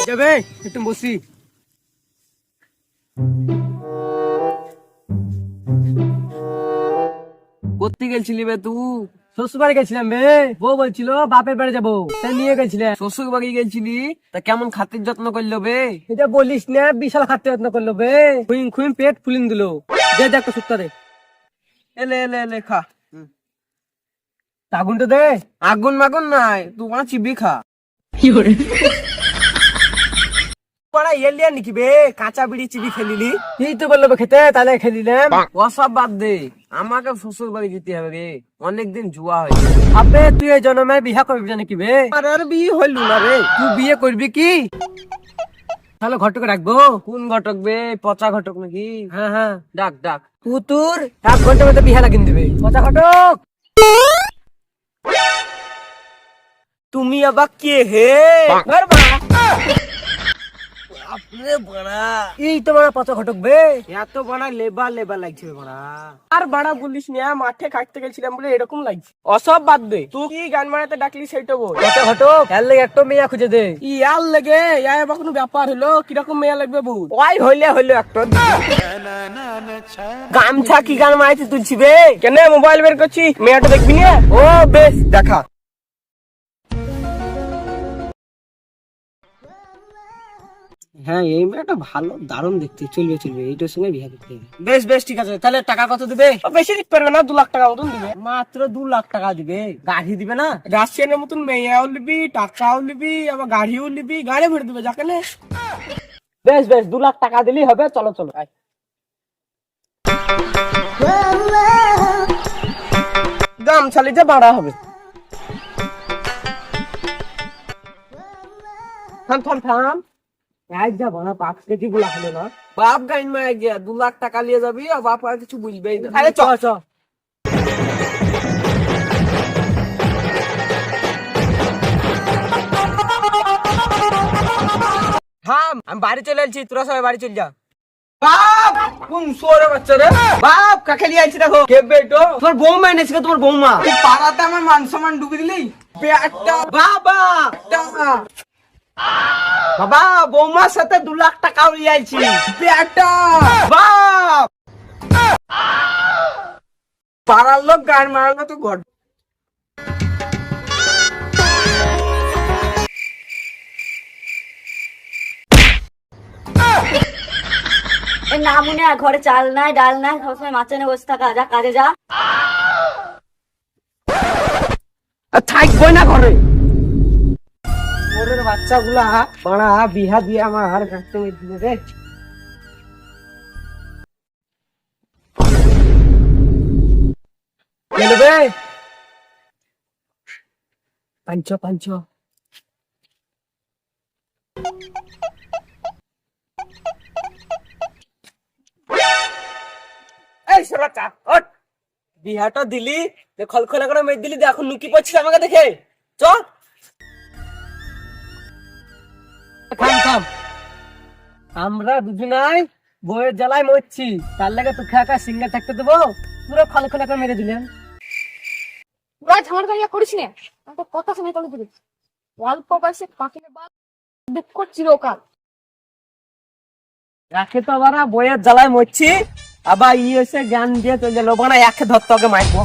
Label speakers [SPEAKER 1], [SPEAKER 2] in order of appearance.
[SPEAKER 1] যাবে একটু বসি।
[SPEAKER 2] কোথায় গেছিলি বে তুই?
[SPEAKER 1] শ্বশুর বাড়ি গেছিলাম বে, বউ বলছিল বাপের বাড়ি যাবো, তাই নিয়ে গেছিলাম।
[SPEAKER 2] শ্বশুর বাড়ি গেছিলি? তা কেমন খাতির যত্ন করলো বে?
[SPEAKER 1] এটা বলিস না, বিশাল খাতে যত্ন করলো বে, খুইন খুইন পেট ফুলিন দিল। দে দেখ সুত্তা দে,
[SPEAKER 2] এলে এলে এলে খা।
[SPEAKER 1] আগুনটা দে।
[SPEAKER 2] আগুন মাগুন নাই, তুই কোন চিবি খা।
[SPEAKER 1] পড়া এলিয়া নাকি বে, কাঁচা বিড়ি চিবি খেলিলি? এই তো বললো খেতে, তাহলে খেলিলাম।
[SPEAKER 2] ওসব বাদ দে, আমাকে শ্বশুর বাড়ি যেতে হবে রে, অনেকদিন জুয়া হয়েছে।
[SPEAKER 1] আবে তুই এই জন্মে বিয়া করবি নাকি বে?
[SPEAKER 2] আর বিয়ে হইল না রে।
[SPEAKER 1] তুই বিয়ে করবি কি? তাহলে ঘটকে রাখবো।
[SPEAKER 2] কোন ঘটক বে? পচা ঘটক নাকি?
[SPEAKER 1] হ্যাঁ হ্যাঁ,
[SPEAKER 2] ডাক ডাক।
[SPEAKER 1] পুতুর 1 ঘন্টার মধ্যে বিহা লাগিয়ে দিবে। কথা ঘটক,
[SPEAKER 2] তুমি আবার কে হে? আপনি বড়া
[SPEAKER 1] এই তো বড় পচা ঘটক বে।
[SPEAKER 2] এত বড়া লেবা লেবা লাগছে বড়া।
[SPEAKER 1] আর বাড়া বলিস না, মাঠে কাটতে গেছিলাম বলে এরকম লাগছে। অসব বাদ দে, তুই কি গান মারাতে ডাকলি সেইটা বল। পচা ঘটক, এর লাগে একটা মেয়া খুঁজে দে। ইয়ার লাগে ইয়ার আবার কোনো ব্যাপার হলো? কিরকম মেয়া লাগবে বল?
[SPEAKER 2] ওই হইলে হইলো একটা। গামছা কি গান মারাইতে তুলছি বে?
[SPEAKER 1] কেন মোবাইল বের করছি, মেয়াটা দেখবি না?
[SPEAKER 2] ও বেশ দেখা।
[SPEAKER 1] হ্যাঁ এই মেয়েটা ভালো, দারুণ দেখতে, চলবে চলবে, এইটার সঙ্গে বিয়ে করতে হবে।
[SPEAKER 2] বেশ বেশ ঠিক আছে, তাহলে টাকা কত দিবে?
[SPEAKER 1] বেশি দিতে পারবে না, 2 লাখ টাকা মতন দিবে।
[SPEAKER 2] মাত্র 2 লাখ টাকা দিবে? গাড়ি দিবে না?
[SPEAKER 1] রাশিয়ানের মতন মেয়াও নিবি, টাকাও নিবি, আবার গাড়িও নিবি, গাড়ি ভরে দিবে যাকে নে।
[SPEAKER 2] বেশ বেশ 2 লাখ টাকা দিলেই হবে, চলো চলো।
[SPEAKER 1] গামছা লিতে বাড়া হবে। থাম থাম থাম, এক যা বড় 5 কেজি বলা হলো না।
[SPEAKER 2] বাপ গাইন মারা গিয়া 2 লাখ টাকা নিয়ে যাবি আর বাপ আর কিছু বুঝবেই না।
[SPEAKER 1] আরে চ চ,
[SPEAKER 2] থাম, আমি বাড়ি চলে এসেছি, তোরা সবাই বাড়ি চল যা।
[SPEAKER 1] বাপ কোন সোরে বাচ্চা রে? বাপ কাকে নিয়ে আইছি দেখো।
[SPEAKER 2] কে বেটো?
[SPEAKER 1] তোমার বৌমা এনেছিল, তোমার বৌমা।
[SPEAKER 2] তুই পাড়াতে আমার মান সম্মান ডুবি দিলি।
[SPEAKER 1] পেটটা বাবা, বাবা বৌমার সাথে 2 লাখ টাকাও নিয়ে আইছি।
[SPEAKER 2] পেটা
[SPEAKER 1] বাপ
[SPEAKER 2] পাড়ার লোক গান মারালো তো ঘট।
[SPEAKER 3] না মনে হয় ঘরে চাল নাই ডাল নাই, সবসময় মাছ এনে বসে থাকা, যা কাজে যা।
[SPEAKER 1] থাকবো না ঘরে। ওরের বাচ্চা গুলা বাড়া বিহা দিয়ে আমার হার কাটতে দিলে রে। চলবে পাঞ্চ পাঞ্চ। এই সরাটা ওঠ, বিহাটা দিলি খলখলা করে মেরে দিলি, এখন নুকি পড়ছিস আমাকে দেখে। চ থাম থাম, আমরা দুজনাই বইয়ের জ্বালায় মরছি, তার লাগে তোকে একা সিঙ্গেল থাকতে দেবো? পুরো খলখলা করে মেরে দিলেন।
[SPEAKER 4] রাজ আমার গাড়ি করিস না, তো কথা শুনে তোকে দিবি। অল্প বয়সে পাখির বাল দুঃখ চিরকাল।
[SPEAKER 1] রাখে তো আবার বইয়ের জ্বালায় মরছি, আবার এসে জ্ঞান দিয়ে চলে গেল, বানা একে ধরতে হবে মাইকবো।